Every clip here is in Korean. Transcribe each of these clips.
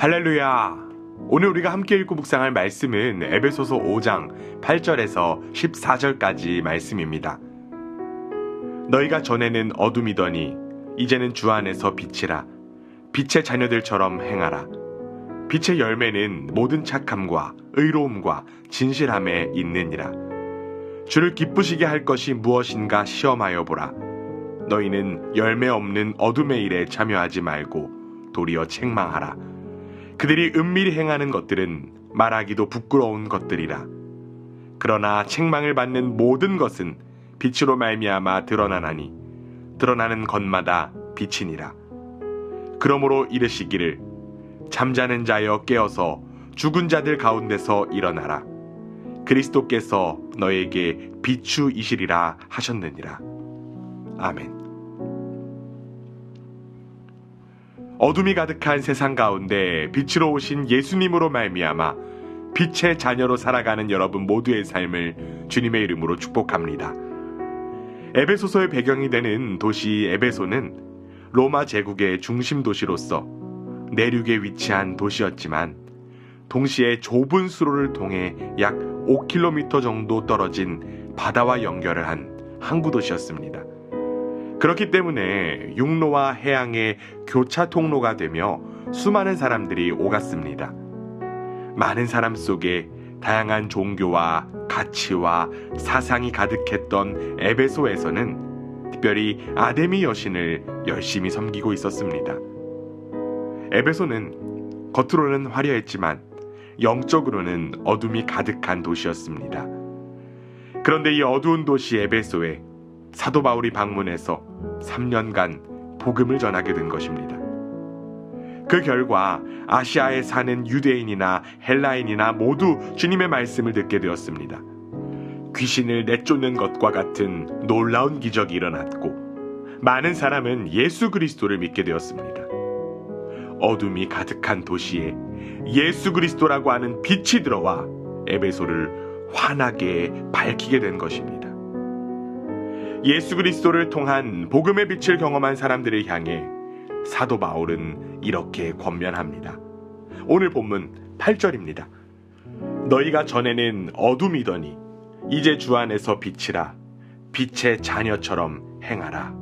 할렐루야! 오늘 우리가 함께 읽고 묵상할 말씀은 에베소서 5장 8절에서 14절까지 말씀입니다. 너희가 전에는 어둠이더니 이제는 주 안에서 빛이라. 빛의 자녀들처럼 행하라. 빛의 열매는 모든 착함과 의로움과 진실함에 있느니라. 주를 기쁘시게 할 것이 무엇인가 시험하여 보라. 너희는 열매 없는 어둠의 일에 참여하지 말고 도리어 책망하라. 그들이 은밀히 행하는 것들은 말하기도 부끄러운 것들이라. 그러나 책망을 받는 모든 것은 빛으로 말미암아 드러나나니 드러나는 것마다 빛이니라. 그러므로 이르시기를 잠자는 자여 깨어서 죽은 자들 가운데서 일어나라. 그리스도께서 너에게 비추이시리라 하셨느니라. 아멘. 어둠이 가득한 세상 가운데 빛으로 오신 예수님으로 말미암아 빛의 자녀로 살아가는 여러분 모두의 삶을 주님의 이름으로 축복합니다. 에베소서의 배경이 되는 도시 에베소는 로마 제국의 중심 도시로서 내륙에 위치한 도시였지만 동시에 좁은 수로를 통해 약 5km 정도 떨어진 바다와 연결을 한 항구 도시였습니다. 그렇기 때문에 육로와 해양의 교차 통로가 되며 수많은 사람들이 오갔습니다. 많은 사람 속에 다양한 종교와 가치와 사상이 가득했던 에베소에서는 특별히 아데미 여신을 열심히 섬기고 있었습니다. 에베소는 겉으로는 화려했지만 영적으로는 어둠이 가득한 도시였습니다. 그런데 이 어두운 도시 에베소에 사도 바울이 방문해서 3년간 복음을 전하게 된 것입니다. 그 결과 아시아에 사는 유대인이나 헬라인이나 모두 주님의 말씀을 듣게 되었습니다. 귀신을 내쫓는 것과 같은 놀라운 기적이 일어났고 많은 사람은 예수 그리스도를 믿게 되었습니다. 어둠이 가득한 도시에 예수 그리스도라고 하는 빛이 들어와 에베소를 환하게 밝히게 된 것입니다. 예수 그리스도를 통한 복음의 빛을 경험한 사람들을 향해 사도 바울은 이렇게 권면합니다. 오늘 본문 8절입니다. 너희가 전에는 어둠이더니 이제 주 안에서 빛이라. 빛의 자녀처럼 행하라.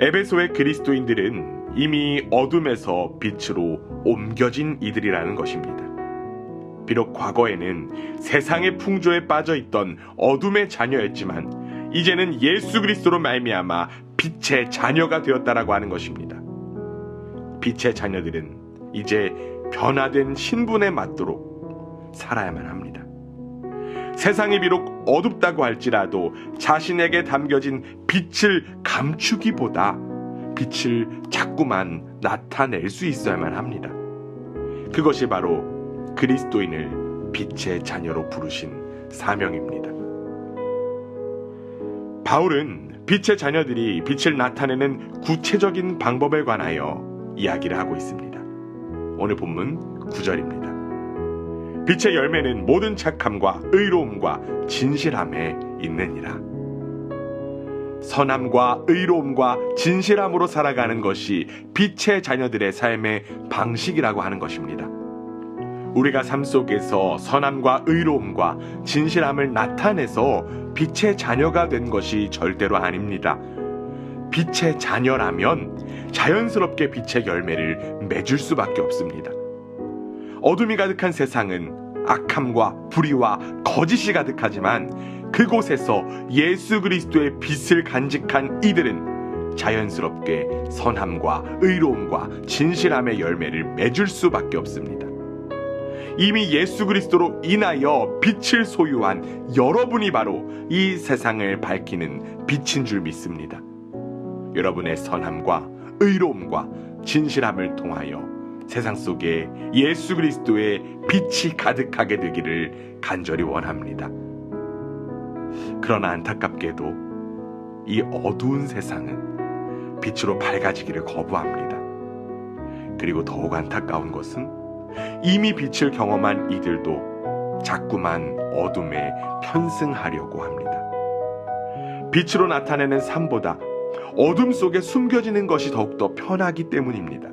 에베소의 그리스도인들은 이미 어둠에서 빛으로 옮겨진 이들이라는 것입니다. 비록 과거에는 세상의 풍조에 빠져있던 어둠의 자녀였지만 이제는 예수 그리스도로 말미암아 빛의 자녀가 되었다라고 하는 것입니다. 빛의 자녀들은 이제 변화된 신분에 맞도록 살아야만 합니다. 세상이 비록 어둡다고 할지라도 자신에게 담겨진 빛을 감추기보다 빛을 자꾸만 나타낼 수 있어야만 합니다. 그것이 바로 그리스도인을 빛의 자녀로 부르신 사명입니다. 바울은 빛의 자녀들이 빛을 나타내는 구체적인 방법에 관하여 이야기를 하고 있습니다. 오늘 본문 9절입니다. 빛의 열매는 모든 착함과 의로움과 진실함에 있느니라. 선함과 의로움과 진실함으로 살아가는 것이 빛의 자녀들의 삶의 방식이라고 하는 것입니다. 우리가 삶 속에서 선함과 의로움과 진실함을 나타내서 빛의 자녀가 된 것이 절대로 아닙니다. 빛의 자녀라면 자연스럽게 빛의 열매를 맺을 수밖에 없습니다. 어둠이 가득한 세상은 악함과 불의와 거짓이 가득하지만 그곳에서 예수 그리스도의 빛을 간직한 이들은 자연스럽게 선함과 의로움과 진실함의 열매를 맺을 수밖에 없습니다. 이미 예수 그리스도로 인하여 빛을 소유한 여러분이 바로 이 세상을 밝히는 빛인 줄 믿습니다. 여러분의 선함과 의로움과 진실함을 통하여 세상 속에 예수 그리스도의 빛이 가득하게 되기를 간절히 원합니다. 그러나 안타깝게도 이 어두운 세상은 빛으로 밝아지기를 거부합니다. 그리고 더욱 안타까운 것은 이미 빛을 경험한 이들도 자꾸만 어둠에 편승하려고 합니다. 빛으로 나타내는 삶보다 어둠 속에 숨겨지는 것이 더욱더 편하기 때문입니다.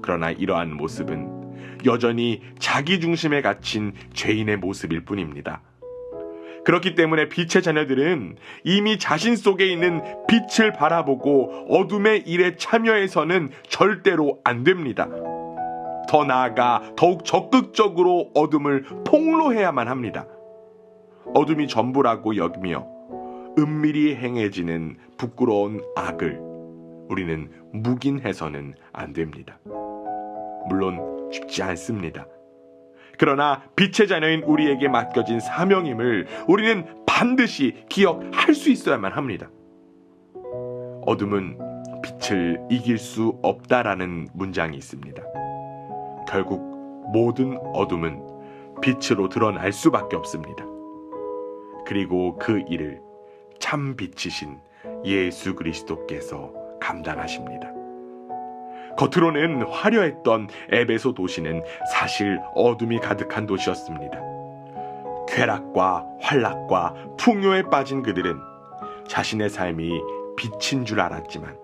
그러나 이러한 모습은 여전히 자기 중심에 갇힌 죄인의 모습일 뿐입니다. 그렇기 때문에 빛의 자녀들은 이미 자신 속에 있는 빛을 바라보고 어둠의 일에 참여해서는 절대로 안 됩니다. 더 나아가 더욱 적극적으로 어둠을 폭로해야만 합니다. 어둠이 전부라고 여기며 은밀히 행해지는 부끄러운 악을 우리는 묵인해서는 안 됩니다. 물론 쉽지 않습니다. 그러나 빛의 자녀인 우리에게 맡겨진 사명임을 우리는 반드시 기억할 수 있어야만 합니다. 어둠은 빛을 이길 수 없다라는 문장이 있습니다. 결국 모든 어둠은 빛으로 드러날 수밖에 없습니다. 그리고 그 일을 참 빛이신 예수 그리스도께서 감당하십니다. 겉으로는 화려했던 에베소 도시는 사실 어둠이 가득한 도시였습니다. 쾌락과 환락과 풍요에 빠진 그들은 자신의 삶이 빛인 줄 알았지만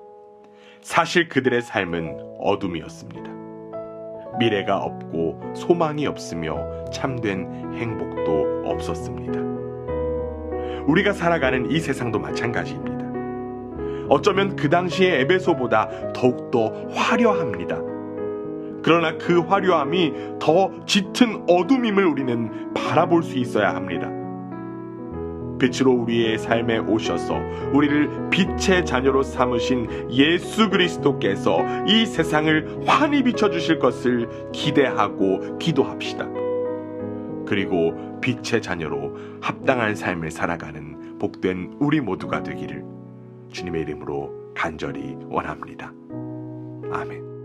사실 그들의 삶은 어둠이었습니다. 미래가 없고 소망이 없으며 참된 행복도 없었습니다. 우리가 살아가는 이 세상도 마찬가지입니다. 어쩌면 그 당시의 에베소보다 더욱더 화려합니다. 그러나 그 화려함이 더 짙은 어둠임을 우리는 바라볼 수 있어야 합니다. 빛으로 우리의 삶에 오셔서 우리를 빛의 자녀로 삼으신 예수 그리스도께서 이 세상을 환히 비춰주실 것을 기대하고 기도합시다. 그리고 빛의 자녀로 합당한 삶을 살아가는 복된 우리 모두가 되기를 주님의 이름으로 간절히 원합니다. 아멘.